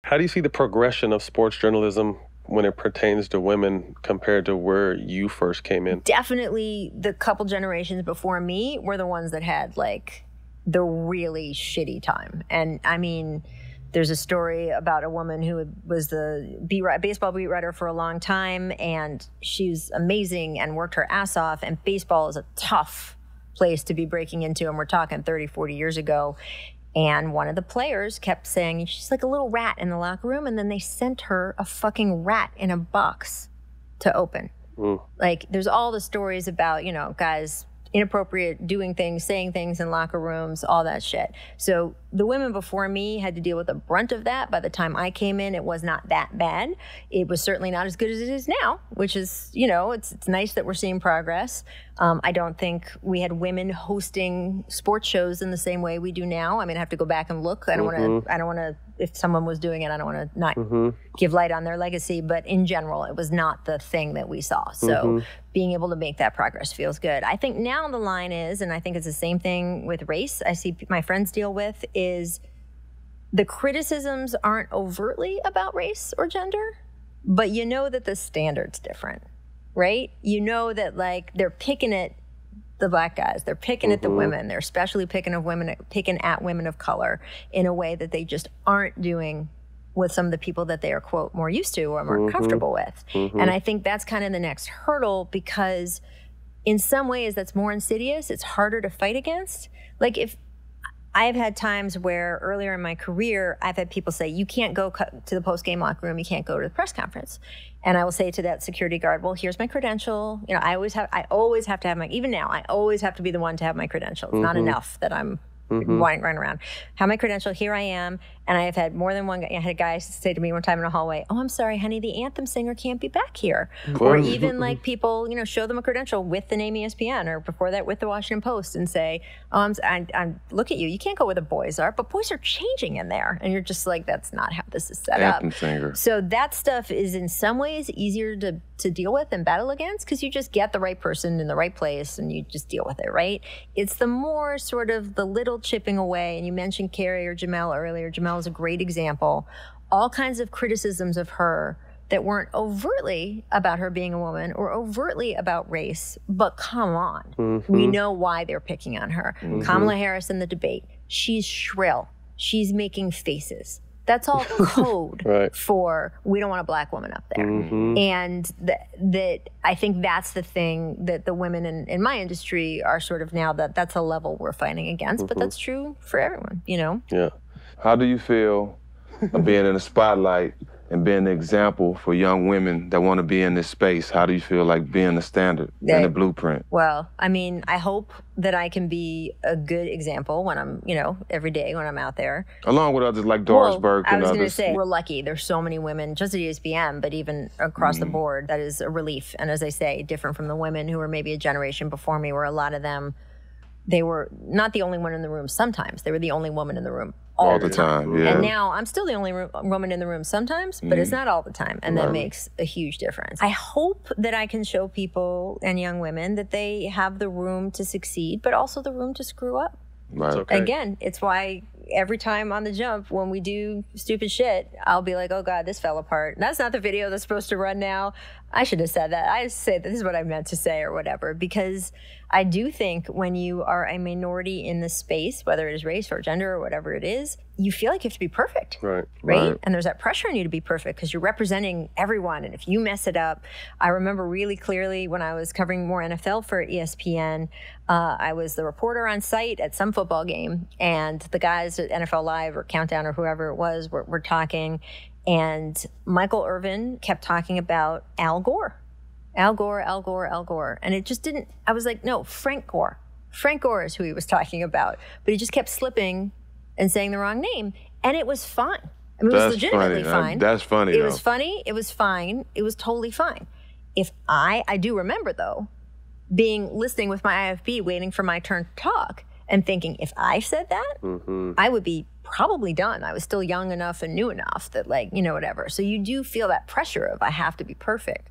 How do you see the progression of sports journalism when it pertains to women compared to where you first came in? Definitely the couple generations before me were the ones that had like the really shitty time. And I mean, there's a story about a woman who was the baseball beat writer for a long time, and she's amazing and worked her ass off, and baseball is a tough place to be breaking into, and we're talking 30, 40 years ago. And one of the players kept saying, she's like a little rat in the locker room, and then they sent her a fucking rat in a box to open. Like, there's all the stories about, you know, guys inappropriate doing things, saying things in locker rooms, all that shit. So the women before me had to deal with the brunt of that. By the time I came in, it was not that bad. It was certainly not as good as it is now, which is, you know, it's nice that we're seeing progress. I don't think we had women hosting sports shows in the same way we do now. I mean, I have to go back and look. I don't want to, if someone was doing it, I don't want to not give light on their legacy, but in general, it was not the thing that we saw. So being able to make that progress feels good. I think now the line is, and I think it's the same thing with race, I see my friends deal with, is the criticisms aren't overtly about race or gender, but you know that the standard's different, right? You know that like they're picking at the black guys, they're picking at the women, they're especially picking at women of color in a way that they just aren't doing with some of the people that they are, quote, more used to or more comfortable with. And I think that's kind of the next hurdle, because in some ways that's more insidious, it's harder to fight against. Like, if I've had times where earlier in my career, I've had people say, you can't go to the post-game locker room, you can't go to the press conference. And I will say to that security guard, well, here's my credential. You know, I always have to have my, even now, I always have to be the one to have my credential. It's not enough that I'm running around. Have my credential, here I am. And I have had more than one guy. I had a guy say to me one time in a hallway, oh, I'm sorry, honey, the anthem singer can't be back here. Or even like people, you know, show them a credential with the name ESPN, or before that with the Washington Post, and say, oh, I'm look at you. You can't go where the boys are, but boys are changing in there. And you're just like, that's not how this is set anthem up. Singer. So that stuff is in some ways easier to deal with and battle against, because you just get the right person in the right place and you just deal with it, right? It's the more sort of the little chipping away. And you mentioned Carrie or Jamel earlier. Jamel is a great example. All kinds of criticisms of her that weren't overtly about her being a woman or overtly about race, but come on. We know why they're picking on her. Kamala Harris in the debate, she's shrill. She's making faces. That's all code for, we don't want a black woman up there. And that I think that's the thing that the women in my industry are sort of now, that's a level we're fighting against, but that's true for everyone, you know? Yeah. How do you feel being in the spotlight and being the example for young women that want to be in this space? How do you feel like being the standard and the blueprint? Well, I mean, I hope that I can be a good example when I'm, you know, every day when I'm out there. Along with others like Doris Burke and others. I was going to say, we're lucky. There's so many women, just at ESPN, but even across the board, that is a relief. And as I say, different from the women who were maybe a generation before me, where a lot of them, they were not the only one in the room sometimes. They were the only woman in the room all the time. Yeah. And now I'm still the only woman in the room sometimes, but it's not all the time. And that makes a huge difference. I hope that I can show people and young women that they have the room to succeed, but also the room to screw up. Right. Okay. Again, it's why every time on the jump, when we do stupid shit, I'll be like, oh God, this fell apart. That's not the video that's supposed to run now. I should have said that. I say this is what I meant to say or whatever, because I do think when you are a minority in the space, whether it is race or gender or whatever it is, you feel like you have to be perfect. Right? And there's that pressure on you to be perfect because you're representing everyone. And if you mess it up, I remember really clearly when I was covering more NFL for ESPN, I was the reporter on site at some football game, and the guys at NFL Live or Countdown or whoever it was were talking, and Michael Irvin kept talking about Al Gore. Al Gore, Al Gore, Al Gore. And it just didn't, I was like, no, Frank Gore. Frank Gore is who he was talking about. But he just kept slipping and saying the wrong name. And it was fine. I mean, it was legitimately fine. That's funny, It was funny. It was fine. It was totally fine. If I do remember, though, listening with my IFB, waiting for my turn to talk, and thinking, if I said that, I would be probably done. I was still young enough and new enough that, like, you know, whatever. So you do feel that pressure of, I have to be perfect.